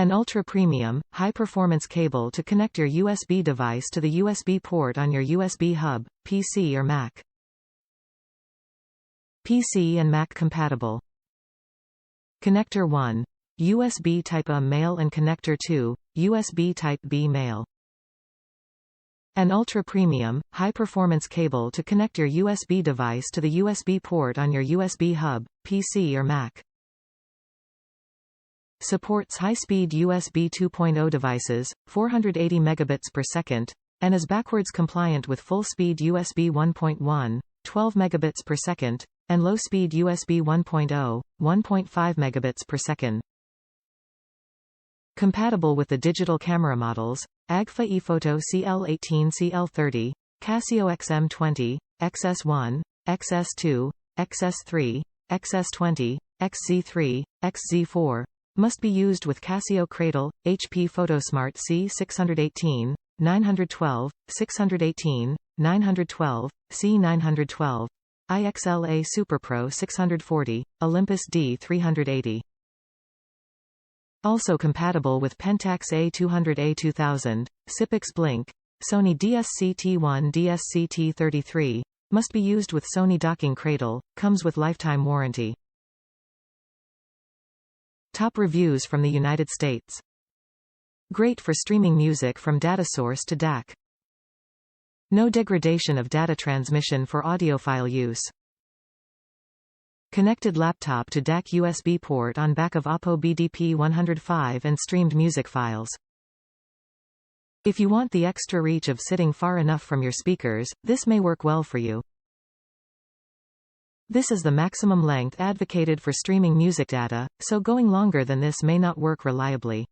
An ultra-premium, high-performance cable to connect your USB device to the USB port on your USB hub, PC or Mac. PC and Mac compatible. Connector 1. USB Type-A male and Connector 2. USB Type-B male. An ultra-premium, high-performance cable to connect your USB device to the USB port on your USB hub, PC or Mac. Supports high-speed USB 2.0 devices, 480 megabits per second, and is backwards compliant with full-speed USB 1.1, 12 megabits per second, and low-speed USB 1.0, 1.5 megabits per second. Compatible with the digital camera models, AGFA ePhoto CL18 CL30, Casio EX-M20, XS1, XS2, XS3, XS20, XZ3, XZ4, must be used with Casio Cradle, HP Photosmart C618, 912, 618, 912, C912, IXLA SuperPro 640, Olympus D-380. Also compatible with Pentax EI-200 EI-2000, SiPix Blink, Sony DSC-T1 DSC-T33, must be used with Sony docking cradle, comes with lifetime warranty. Top reviews from the United States. Great for streaming music from data source to DAC. No degradation of data transmission for audiophile use. Connected laptop to DAC USB port on back of Oppo BDP 105 and streamed music files. If you want the extra reach of sitting far enough from your speakers, this may work well for you. This is the maximum length advocated for streaming music data, so going longer than this may not work reliably.